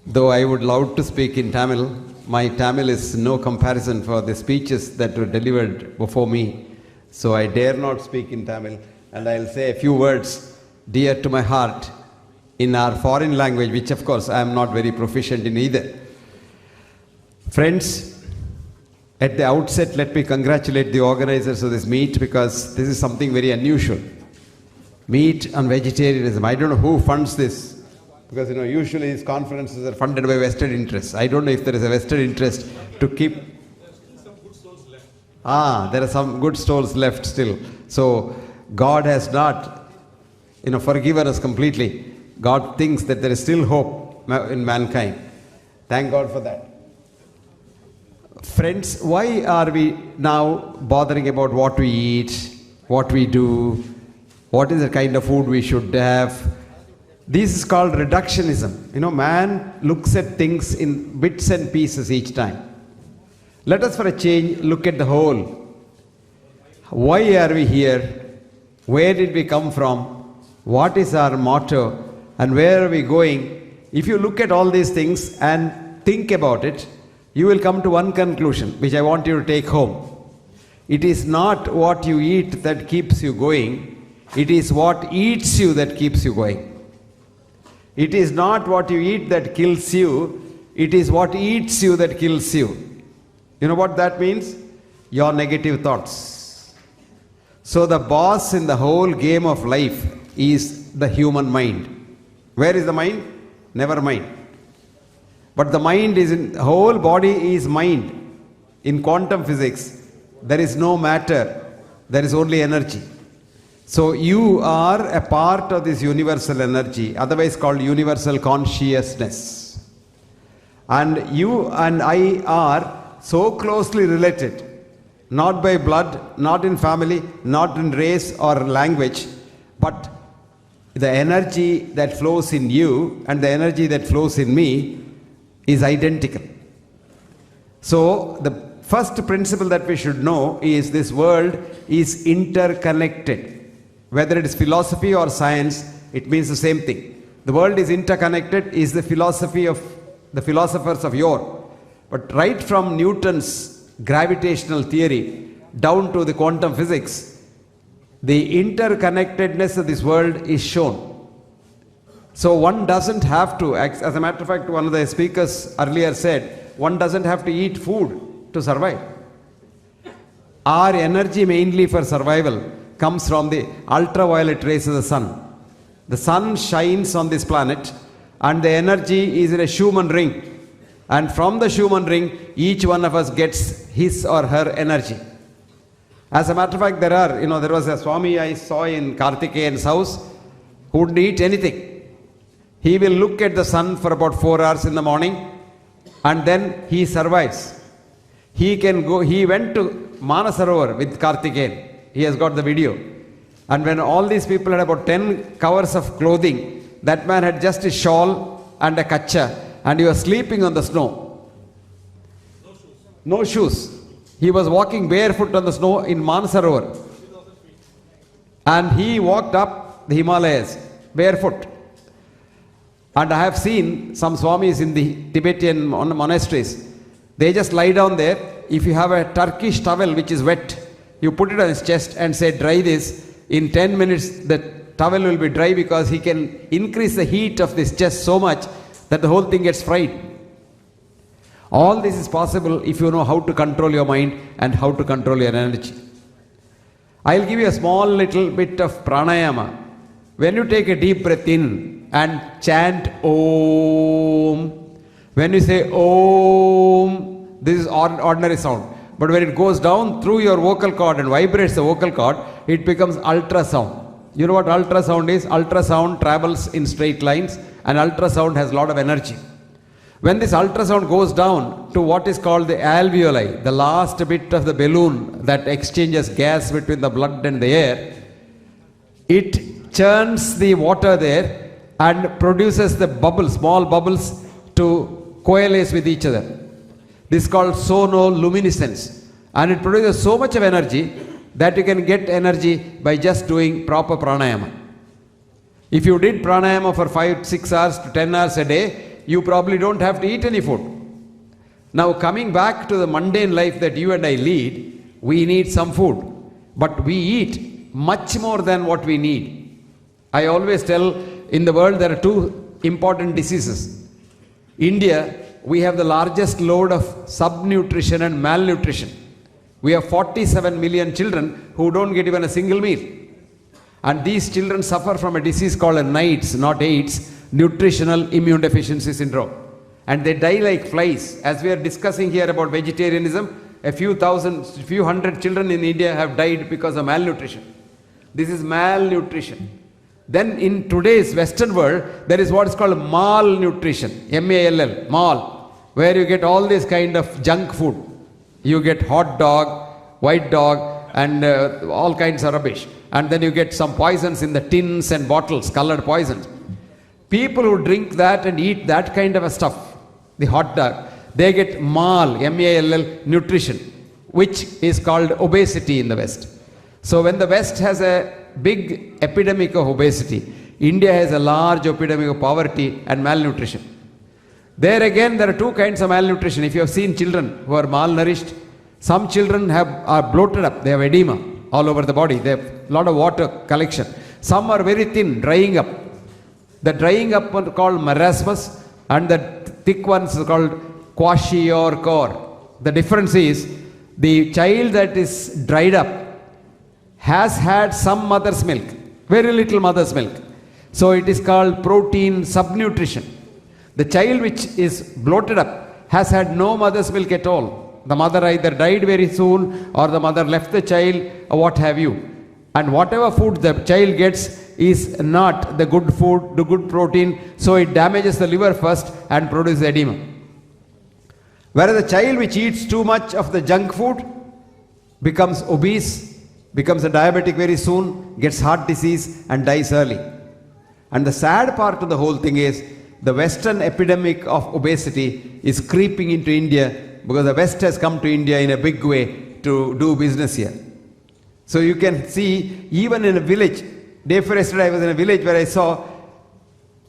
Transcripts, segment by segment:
Though I would love to speak in Tamil, my Tamil is no comparison for the speeches that were delivered before me. So I dare not speak in Tamil, and I'll say a few words dear to my heart in our foreign language, which of course I am not very proficient in either. Friends, at the outset, let me congratulate the organizers of this meet, because this is something very unusual. Meet on vegetarianism. I don't know who funds this, because usually these conferences are funded by vested interests. I don't know if there is a vested interest to keep. There are some good souls left still. So God has not, forgiven us completely. God thinks that there is still hope in mankind. Thank God for that. Friends, why are we now bothering about what we eat, what we do, what is the kind of food we should have? This is called reductionism. Man looks at things in bits and pieces each time. Let us for a change look at the whole. Why are we here? Where did we come from? What is our motto? And where are we going? If you look at all these things and think about it, you will come to one conclusion, which I want you to take home. It is not what you eat that keeps you going. It is what eats you that keeps you going. It is not what you eat that kills you. It is what eats you that kills you. You know what that means? Your negative thoughts. So the boss in the whole game of life is the human mind. Where is the mind? Never mind. But the mind is the whole body is mind. In quantum physics, there is no matter, there is only energy. So you are a part of this universal energy, otherwise called universal consciousness. And you and I are so closely related, not by blood, not in family, not in race or language, but the energy that flows in you and the energy that flows in me is identical. So the first principle that we should know is this world is interconnected. Whether it is philosophy or science, it means the same thing. The world is interconnected is the philosophy of the philosophers of yore. But right from Newton's gravitational theory down to the quantum physics, the interconnectedness of this world is shown. So one doesn't have to, as a matter of fact, one of the speakers earlier said, one doesn't have to eat food to survive. Our energy mainly for survival comes from the ultraviolet rays of the sun. The sun shines on this planet and the energy is in a Schumann ring. And from the Schumann ring, each one of us gets his or her energy. As a matter of fact, there was a Swami I saw in Karthikeyan's house who wouldn't eat anything. He will look at the sun for about 4 hours in the morning and then he survives. He went to Manasarovar with Karthikeyan. He has got the video. And when all these people had about 10 covers of clothing, that man had just a shawl and a kacha and he was sleeping on the snow. No shoes. He was walking barefoot on the snow in Manasarovar. And he walked up the Himalayas barefoot. And I have seen some Swamis in the Tibetan monasteries. They just lie down there. If you have a Turkish towel which is wet, you put it on his chest and say, dry this. In 10 minutes, the towel will be dry because he can increase the heat of this chest so much that the whole thing gets fried. All this is possible if you know how to control your mind and how to control your energy. I'll give you a small little bit of pranayama. When you take a deep breath in and chant Om, when you say Om, this is ordinary sound. But when it goes down through your vocal cord and vibrates the vocal cord, it becomes ultrasound. You know what ultrasound is? Ultrasound travels in straight lines and ultrasound has a lot of energy. When this ultrasound goes down to what is called the alveoli, the last bit of the balloon that exchanges gas between the blood and the air, it churns the water there and produces the bubbles, small bubbles to coalesce with each other. This is called sonoluminescence. And it produces so much of energy that you can get energy by just doing proper pranayama. If you did pranayama for 5, 6 hours to 10 hours a day, you probably don't have to eat any food. Now coming back to the mundane life that you and I lead, we need some food, but we eat much more than what we need. I always tell, in the world there are two important diseases. India, we have the largest load of subnutrition and malnutrition. We have 47 million children who don't get even a single meal. And these children suffer from a disease called NIDS, not AIDS, nutritional immune deficiency syndrome. And they die like flies. As we are discussing here about vegetarianism, a few hundred children in India have died because of malnutrition. This is malnutrition. Then in today's Western world, there is what is called malnutrition, M-A-L-L, mal, where you get all this kind of junk food. You get hot dog, white dog, and all kinds of rubbish. And then you get some poisons in the tins and bottles, colored poisons. People who drink that and eat that kind of a stuff, the hot dog, they get mal, M-A-L-L, nutrition, which is called obesity in the West. So when the West has a big epidemic of obesity, India has a large epidemic of poverty and malnutrition. There again, there are two kinds of malnutrition. If you have seen children who are malnourished, some children are bloated up, they have edema all over the body, they have a lot of water collection. Some are very thin, drying up. The drying up are called marasmus, and the thick ones are called kwashiorkor. The difference is, the child that is dried up has had some mother's milk, very little mother's milk. So it is called protein subnutrition. The child which is bloated up has had no mother's milk at all. The mother either died very soon, or the mother left the child, or what have you. And whatever food the child gets is not the good food, the good protein, so it damages the liver first and produces edema. Whereas the child which eats too much of the junk food becomes obese, becomes a diabetic very soon, gets heart disease and dies early. And the sad part of the whole thing is, the Western epidemic of obesity is creeping into India because the West has come to India in a big way to do business here. So you can see, even in a village, day before yesterday I was in a village where I saw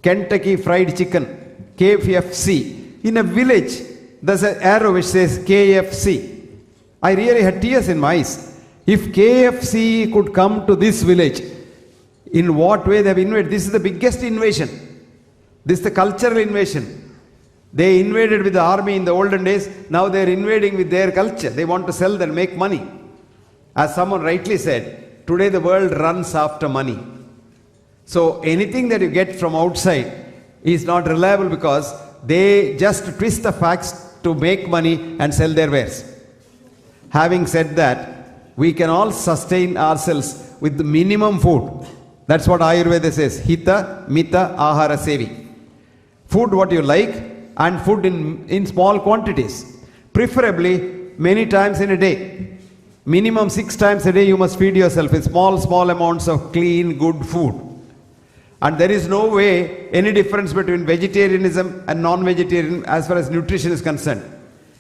Kentucky Fried Chicken, KFC. In a village, there's an arrow which says KFC. I really had tears in my eyes. If KFC could come to this village, in what way they have invaded? This is the biggest invasion. This is the cultural invasion. They invaded with the army in the olden days, now they are invading with their culture. They want to sell and make money. As someone rightly said, today the world runs after money. So anything that you get from outside is not reliable because they just twist the facts to make money and sell their wares. Having said that, we can all sustain ourselves with the minimum food. That's what Ayurveda says, Hita, Mita, Ahara, Sevi. Food what you like, and food in small quantities. Preferably many times in a day. Minimum 6 times a day you must feed yourself with small amounts of clean, good food. And there is no way any difference between vegetarianism and non-vegetarian as far as nutrition is concerned.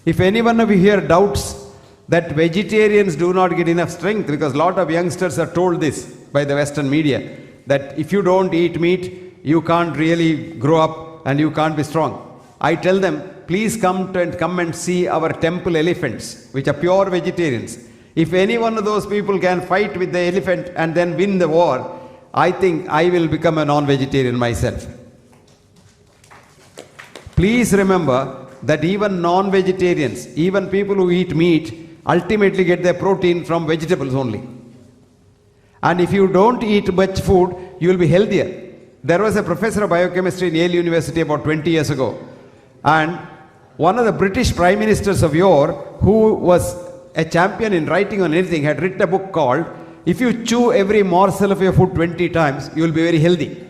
If any one of you here doubts that vegetarians do not get enough strength, because a lot of youngsters are told this by the Western media, that if you don't eat meat, you can't really grow up and you can't be strong. I tell them, please come and see our temple elephants, which are pure vegetarians. If any one of those people can fight with the elephant and then win the war, I think I will become a non-vegetarian myself. Please remember that even non-vegetarians, even people who eat meat, ultimately get their protein from vegetables only. And if you don't eat much food, you will be healthier. There was a professor of biochemistry in Yale University about 20 years ago. And one of the British prime ministers of yore, who was a champion in writing on anything, had written a book called, If You Chew Every Morsel of Your Food 20 times, you will be very healthy.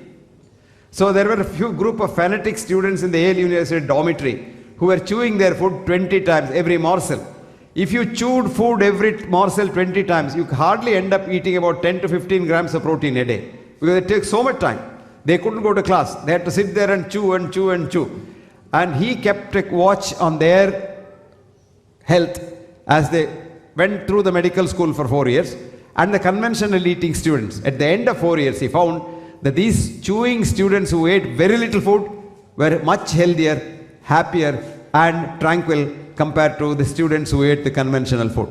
So there were a few group of fanatic students in the Yale University dormitory who were chewing their food 20 times, every morsel. If you chewed food every morsel 20 times, you hardly end up eating about 10 to 15 grams of protein a day. Because it takes so much time. They couldn't go to class. They had to sit there and chew and chew and chew. And he kept a watch on their health as they went through the medical school for 4 years. And the conventional eating students, at the end of 4 years, he found that these chewing students who ate very little food were much healthier, happier, and tranquil compared to the students who ate the conventional food.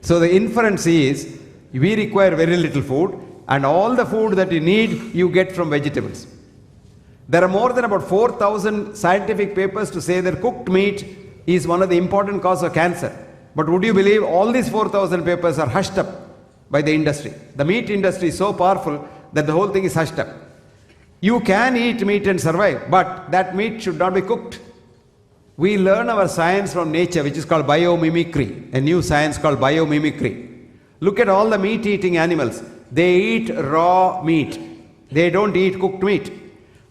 So the inference is, we require very little food, and all the food that you need, you get from vegetables. There are more than about 4,000 scientific papers to say that cooked meat is one of the important causes of cancer. But would you believe all these 4,000 papers are hushed up by the industry? The meat industry is so powerful that the whole thing is hushed up. You can eat meat and survive, but that meat should not be cooked. We learn our science from nature, which is called biomimicry, a new science called biomimicry. Look at all the meat-eating animals. They eat raw meat. They don't eat cooked meat.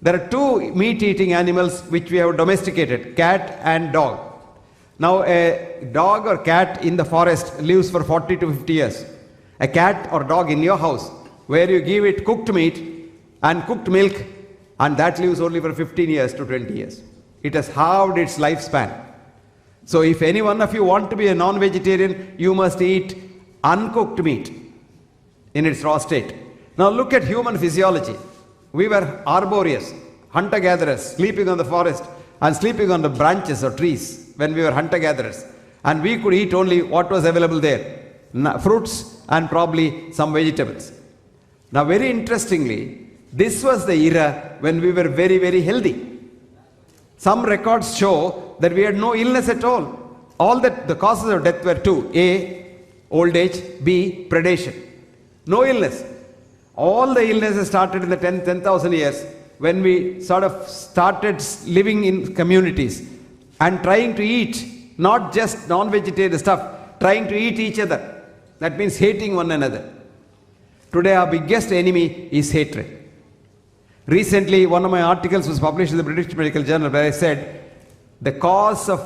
There are two meat-eating animals which we have domesticated, cat and dog. Now, a dog or cat in the forest lives for 40 to 50 years. A cat or dog in your house, where you give it cooked meat and cooked milk, and that lives only for 15 years to 20 years. It has halved its lifespan. So if any one of you want to be a non-vegetarian, you must eat uncooked meat in its raw state. Now look at human physiology. We were arboreous, hunter-gatherers, sleeping on the forest and sleeping on the branches of trees when we were hunter-gatherers. And we could eat only what was available there, fruits and probably some vegetables. Now very interestingly, this was the era when we were very, very healthy. Some records show that we had no illness at all. All that the causes of death were two: A, old age; B, predation. No illness. All the illnesses started in the 10,000 years when we sort of started living in communities and trying to eat not just non-vegetarian stuff, trying to eat each other. That means hating one another. Today our biggest enemy is hatred. Recently, one of my articles was published in the British Medical Journal where I said, the cause of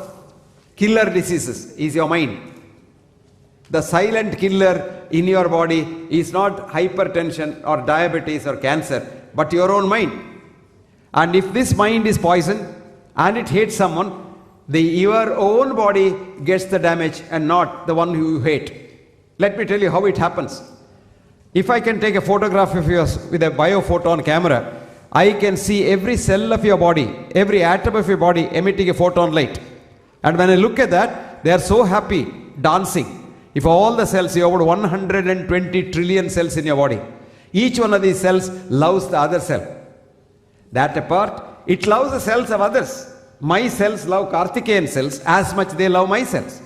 killer diseases is your mind. The silent killer in your body is not hypertension or diabetes or cancer, but your own mind. And if this mind is poisoned and it hates someone, your own body gets the damage and not the one who you hate. Let me tell you how it happens. If I can take a photograph of yours with a biophoton camera, I can see every cell of your body, every atom of your body emitting a photon light. And when I look at that, they are so happy, dancing. If all the cells, you have about 120 trillion cells in your body. Each one of these cells loves the other cell. That apart, it loves the cells of others. My cells love Karthikeyan cells as much they love my cells.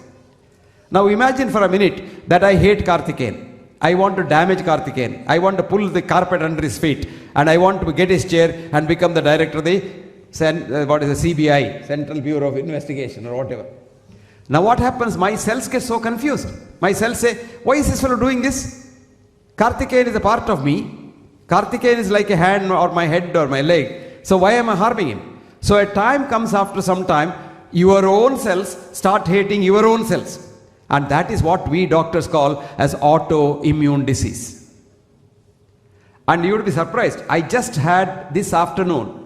Now imagine for a minute that I hate Karthikeyan. I want to damage Karthikeyan. I want to pull the carpet under his feet. And I want to get his chair and become the director of the CBI, Central Bureau of Investigation or whatever. Now what happens? My cells get so confused. My cells say, why is this fellow doing this? Karthikeyan is a part of me. Karthikeyan is like a hand or my head or my leg. So why am I harming him? So a time comes after some time, your own cells start hating your own cells. And that is what we doctors call as autoimmune disease. And you would be surprised. I just had this afternoon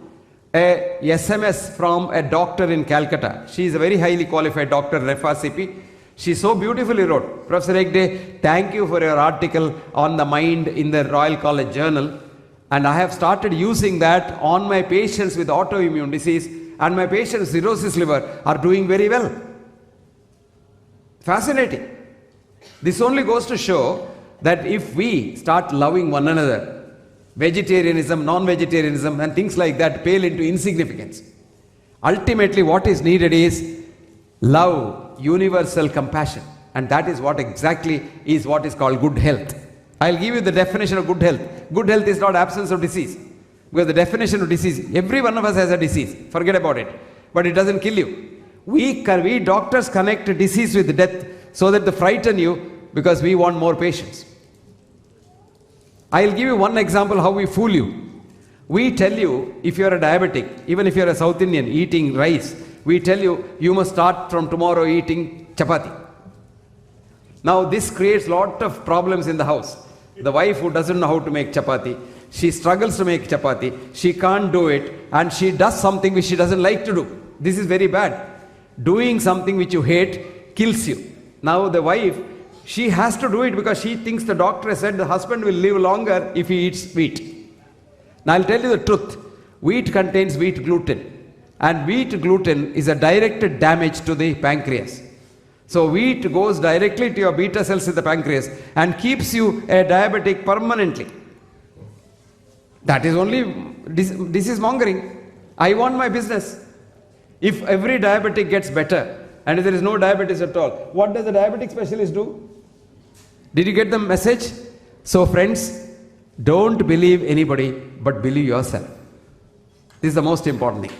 a SMS from a doctor in Calcutta. She is a very highly qualified doctor, Refa CP. She so beautifully wrote, Professor Hegde, thank you for your article on the mind in the Royal College Journal. And I have started using that on my patients with autoimmune disease, and my patients with cirrhosis liver are doing very well. Fascinating. This only goes to show that if we start loving one another, vegetarianism, non-vegetarianism and things like that pale into insignificance. Ultimately what is needed is love, universal compassion, and that is what exactly is what is called good health. I'll give you the definition of good health. Good health is not absence of disease, because the definition of disease, every one of us has a disease, forget about it, but it doesn't kill you. We doctors connect disease with death so that they frighten you because we want more patients. I'll give you one example how we fool you. We tell you, if you're a diabetic, even if you're a South Indian eating rice, we tell you, you must start from tomorrow eating chapati. Now this creates a lot of problems in the house. The wife who doesn't know how to make chapati, she struggles to make chapati, she can't do it, and she does something which she doesn't like to do. This is very bad. Doing something which you hate kills you. Now the wife, she has to do it because she thinks the doctor has said the husband will live longer if he eats wheat. Now I'll tell you the truth. Wheat contains wheat gluten, and wheat gluten is a direct damage to the pancreas. So wheat goes directly to your beta cells in the pancreas and keeps you a diabetic permanently. That is only disease mongering. I want my business. If every diabetic gets better and if there is no diabetes at all, what does the diabetic specialist do? Did you get the message? So friends, don't believe anybody but believe yourself. This is the most important thing.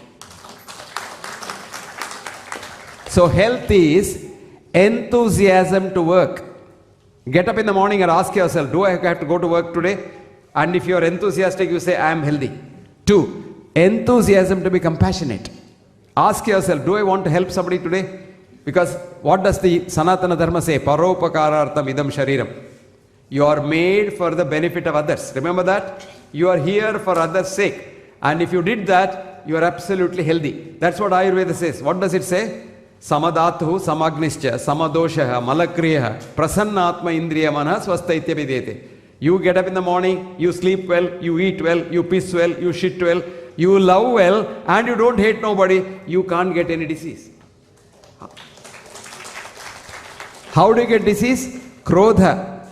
So health is enthusiasm to work. Get up in the morning and ask yourself, do I have to go to work today? And if you are enthusiastic, you say, I am healthy. 2, enthusiasm to be compassionate. Ask yourself, do I want to help somebody today? Because what does the Sanatana Dharma say? Paropakarartham idam shariram. You are made for the benefit of others. Remember that? You are here for others' sake. And if you did that, you are absolutely healthy. That's what Ayurveda says. What does it say? Samadatuhu samagnischa samadoshaha malakriyaha prasannatma indriyamana swastaitya videte. You get up in the morning, you sleep well, you eat well, you piss well, you shit well, you love well, and you don't hate nobody, you can't get any disease. How do you get disease? Krodha.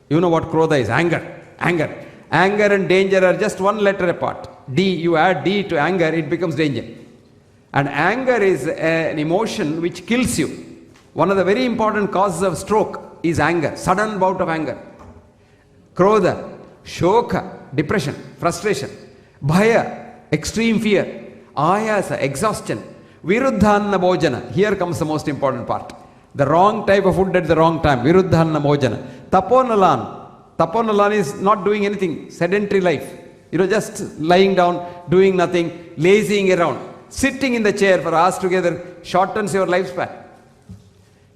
You know what krodha is? Anger. Anger. Anger and danger are just one letter apart. D, you add D to anger, it becomes danger. And anger is an emotion which kills you. One of the very important causes of stroke is anger, sudden bout of anger. Krodha, shoka, depression, frustration. Bhaya, extreme fear. Ayasa, exhaustion. Viruddhanna bhojana. Here comes the most important part. The wrong type of food at the wrong time. Viruddhanna bhojana. Taponalan. Taponalan is not doing anything. Sedentary life. Just lying down, doing nothing, lazying around. Sitting in the chair for hours together shortens your lifespan.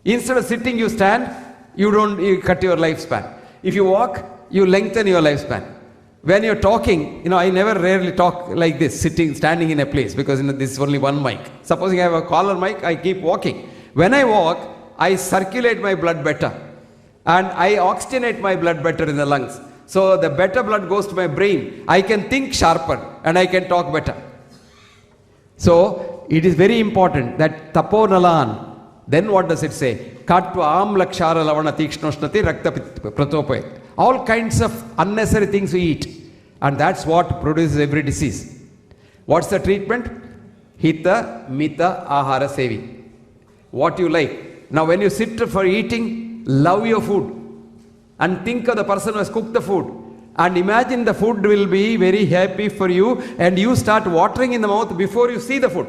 Instead of sitting, you stand, you cut your lifespan. If you walk, you lengthen your lifespan. When you're talking, I rarely talk like this, standing in a place, because this is only one mic. Supposing I have a collar mic, I keep walking. When I walk, I circulate my blood better. And I oxygenate my blood better in the lungs. So the better blood goes to my brain. I can think sharper and I can talk better. So it is very important that taponalan. Then what does it say? Katva amlakshara lavana tikshnoshnati rakta pratopayat. All kinds of unnecessary things we eat. And that's what produces every disease. What's the treatment? Hita mita ahara sevi. What you like. Now when you sit for eating, love your food. And think of the person who has cooked the food. And imagine the food will be very happy for you. And you start watering in the mouth before you see the food.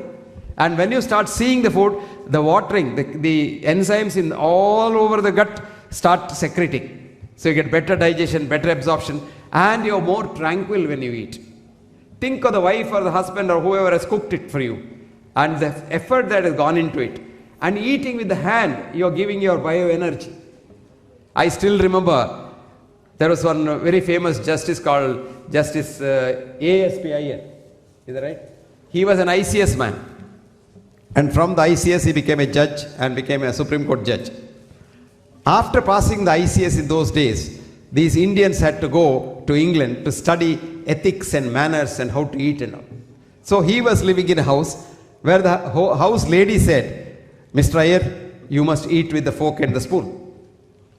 And when you start seeing the food, the watering, the enzymes in all over the gut start secreting. So you get better digestion, better absorption, and you're more tranquil when you eat. Think of the wife or the husband or whoever has cooked it for you, and the effort that has gone into it. And eating with the hand, you're giving your bioenergy. I still remember there was one very famous justice called Justice A.S.P. Iyer. Is that right? He was an ICS man. And from the ICS, he became a judge and became a Supreme Court judge. After passing the ICS in those days, these Indians had to go to England to study ethics and manners and how to eat and all. So he was living in a house where the house lady said, Mr. Iyer, you must eat with the fork and the spoon.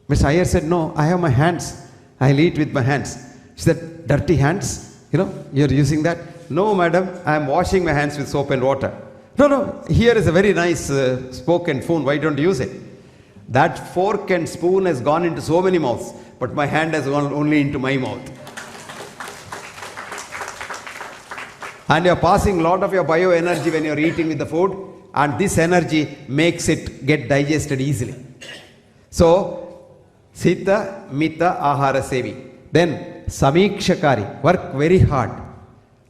Mr. Iyer said, no, I have my hands. I'll eat with my hands. She said, dirty hands? You're using that? No, madam, I'm washing my hands with soap and water. No, here is a very nice fork and spoon. Why don't you use it? That fork and spoon has gone into so many mouths, but my hand has gone only into my mouth. And you're passing a lot of your bioenergy when you're eating with the food, and this energy makes it get digested easily. So, Sita, Mita, Ahara Sevi. Then, Samikshakari, work very hard.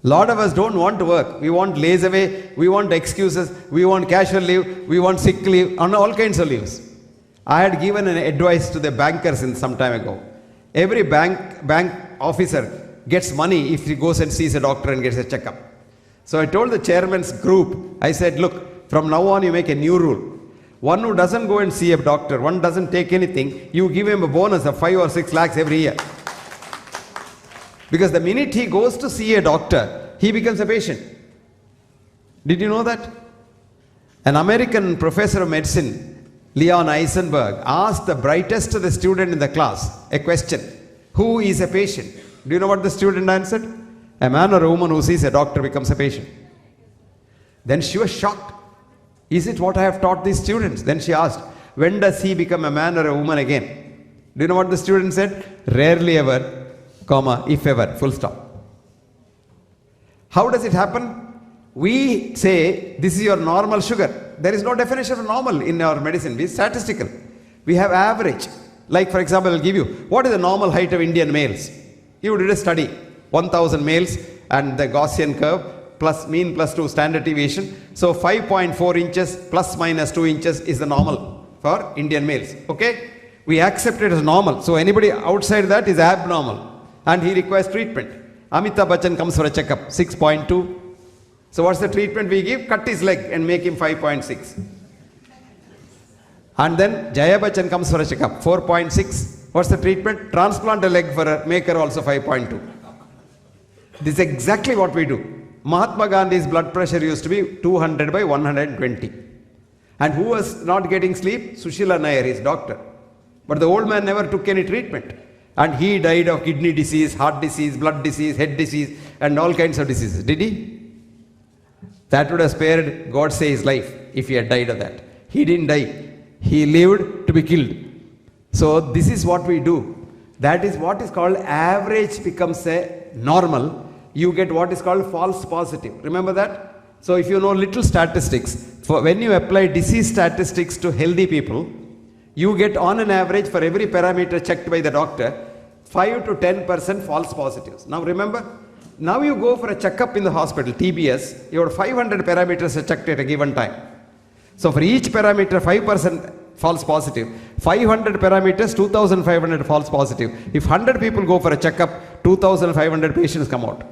Lot of us don't want to work. We want lazy away, we want excuses, we want casual leave, we want sick leave, and all kinds of leaves. I had given an advice to the bankers some time ago. Every bank officer gets money if he goes and sees a doctor and gets a checkup. So I told the chairman's group, I said, look, from now on you make a new rule. One who doesn't go and see a doctor, one doesn't take anything, you give him a bonus of 5 or 6 lakhs every year. Because the minute he goes to see a doctor, he becomes a patient. Did you know that? An American professor of medicine, Leon Eisenberg, asked the brightest of the student in the class a question. Who is a patient? Do you know what the student answered? A man or a woman who sees a doctor becomes a patient. Then she was shocked. Is it what I have taught these students? Then she asked, when does he become a man or a woman again? Do you know what the student said? Rarely ever, comma, if ever, full stop. How does it happen? We say, this is your normal sugar. There is no definition of normal in our medicine. We statistical. We have average. Like for example, I'll give you, what is the normal height of Indian males? You did a study, 1000 males and the Gaussian curve, plus mean plus 2 standard deviation. So 5.4 inches plus minus 2 inches is the normal for Indian males. Okay? We accept it as normal. So anybody outside that is abnormal and he requires treatment. Amitabh Bachchan comes for a checkup, 6.2. So what's the treatment we give? Cut his leg and make him 5.6. And then Jaya Bachchan comes for a checkup, 4.6. What's the treatment? Transplant a leg for her, make her also 5.2. This is exactly what we do. Mahatma Gandhi's blood pressure used to be 200 by 120. And who was not getting sleep? Sushila Nair, his doctor. But the old man never took any treatment. And he died of kidney disease, heart disease, blood disease, head disease, and all kinds of diseases. Did he? That would have spared, God say, his life if he had died of that. He didn't die. He lived to be killed. So this is what we do. That is what is called average becomes a normal. You get what is called false positive. Remember that? So if you know little statistics, for when you apply disease statistics to healthy people, you get on an average for every parameter checked by the doctor, 5 to 10% false positives. Now remember, now you go for a checkup in the hospital, TBS, your 500 parameters are checked at a given time. So for each parameter, 5% false positive. 500 parameters, 2,500 false positive. If 100 people go for a checkup, 2,500 patients come out.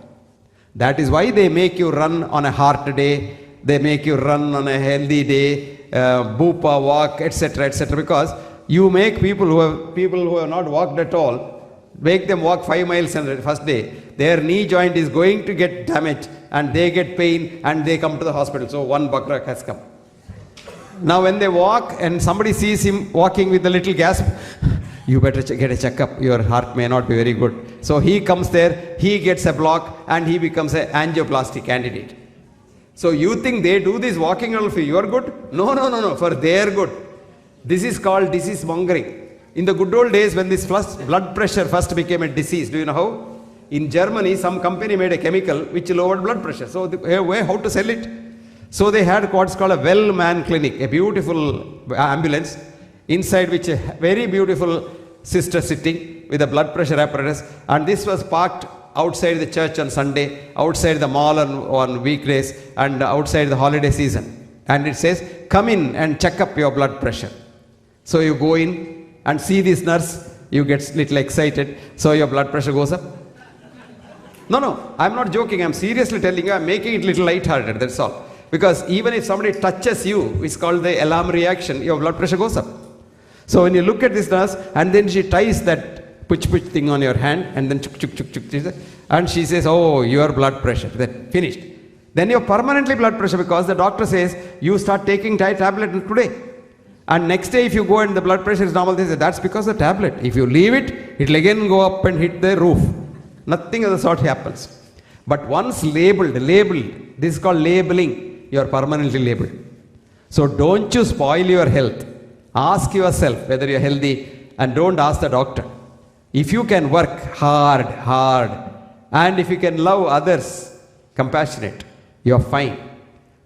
That is why they make you run on a heart day, they make you run on a healthy day, Bupa walk, etc., because you make people who have not walked at all, make them walk 5 miles on the first day. Their knee joint is going to get damaged and they get pain and they come to the hospital. So one bakrak has come. Now when they walk and somebody sees him walking with a little gasp, you better get a checkup, your heart may not be very good. So he comes there, he gets a block and he becomes an angioplasty candidate. So you think they do this walking all for your good? No, for their good. This is called disease mongering. In the good old days when this blood pressure first became a disease, do you know how? In Germany, some company made a chemical which lowered blood pressure. So how to sell it? So they had what's called a well-manned clinic, a beautiful ambulance, inside which a very beautiful sister sitting with a blood pressure apparatus, and this was parked outside the church on Sunday, outside the mall on weekdays, and outside the holiday season. And it says, come in and check up your blood pressure. So you go in and see this nurse, you get little excited, so your blood pressure goes up. No, I'm not joking, I'm seriously telling you, I'm making it little light-hearted, that's all. Because even if somebody touches you, it's called the alarm reaction, your blood pressure goes up. So when you look at this nurse, and then she ties that puch thing on your hand, and then chuk, and she says, oh, your blood pressure, then finished. Then you're permanently blood pressure because the doctor says, you start taking tablet today. And next day if you go and the blood pressure is normal, they say, that's because of the tablet. If you leave it, it'll again go up and hit the roof. Nothing of the sort happens. But once labeled, this is called labeling, you are permanently labeled. So don't you spoil your health. Ask yourself whether you're healthy and don't ask the doctor. If you can work hard, and if you can love others, compassionate, you're fine.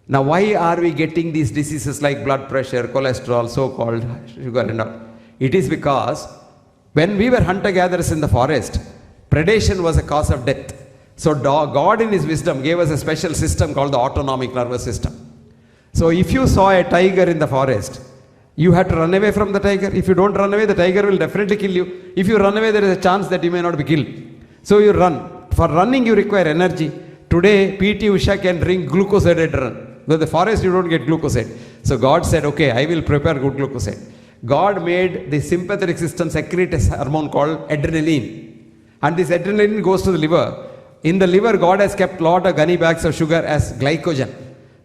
Now why are we getting these diseases like blood pressure, cholesterol, so-called sugar and all? It is because when we were hunter-gatherers in the forest, predation was a cause of death. So God in His wisdom gave us a special system called the autonomic nervous system. So if you saw a tiger in the forest, you have to run away from the tiger. If you don't run away, the tiger will definitely kill you. If you run away, there is a chance that you may not be killed. So you run. For running, you require energy. Today, P.T. Usha can drink glucosated run. In the forest, you don't get glucosate. So God said, okay, I will prepare good glucosate. God made the sympathetic system secrete a hormone called adrenaline. And this adrenaline goes to the liver. In the liver, God has kept lot of gunny bags of sugar as glycogen.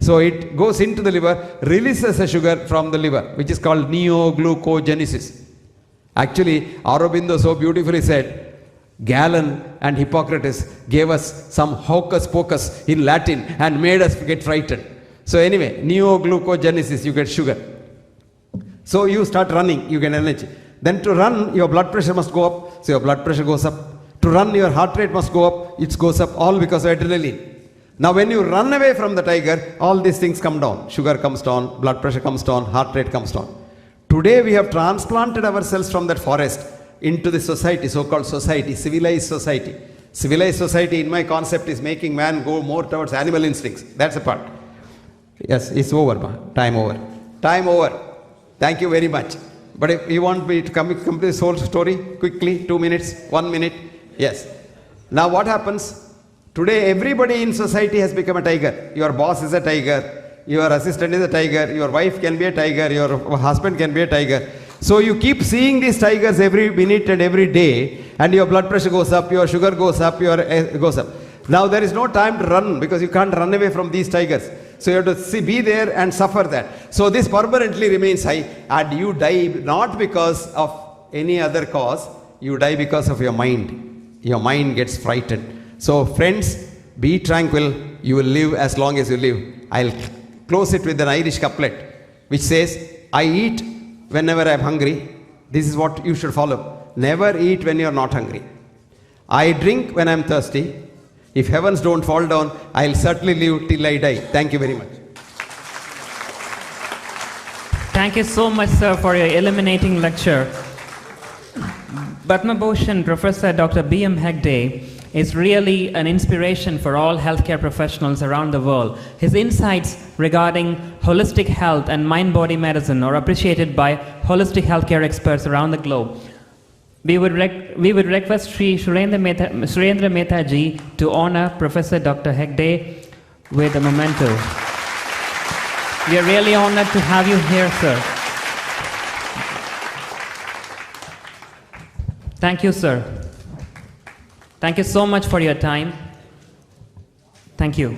So it goes into the liver, releases the sugar from the liver, which is called neoglucogenesis. Actually, Aurobindo so beautifully said, Galen and Hippocrates gave us some hocus pocus in Latin and made us get frightened. So anyway, neoglucogenesis, you get sugar. So you start running, you get energy. Then to run, your blood pressure must go up, so your blood pressure goes up. To run, your heart rate must go up, it goes up, all because of adrenaline. Now when you run away from the tiger, all these things come down. Sugar comes down, blood pressure comes down, heart rate comes down. Today we have transplanted ourselves from that forest into the society, so-called society, civilized society. Civilized society, in my concept, is making man go more towards animal instincts. That's a part. Yes, it's over, time over. Time over. Thank you very much. But if you want me to complete this whole story quickly, 2 minutes, 1 minute, yes. Now what happens? Today everybody in society has become a tiger. Your boss is a tiger, your assistant is a tiger, your wife can be a tiger, your husband can be a tiger. So you keep seeing these tigers every minute and every day, and your blood pressure goes up, your sugar goes up, your goes up. Now there is no time to run because you can't run away from these tigers. So you have to be there and suffer that. So this permanently remains high, and you die not because of any other cause, you die because of your mind. Your mind gets frightened. So friends, be tranquil, you will live as long as you live. I'll close it with an Irish couplet which says, I eat whenever I am hungry. This is what you should follow. Never eat when you are not hungry. I drink when I am thirsty. If heavens don't fall down, I'll certainly live till I die. Thank you very much. Thank you so much, sir, for your illuminating lecture. Padma Bhushan Professor Dr. B.M. Hegde is really an inspiration for all healthcare professionals around the world. His insights regarding holistic health and mind-body medicine are appreciated by holistic healthcare experts around the globe. We would request Sri Surendra Mehta ji to honor Professor Dr. Hegde with a memento. We are really honored to have you here, sir. Thank you, sir. Thank you so much for your time. Thank you.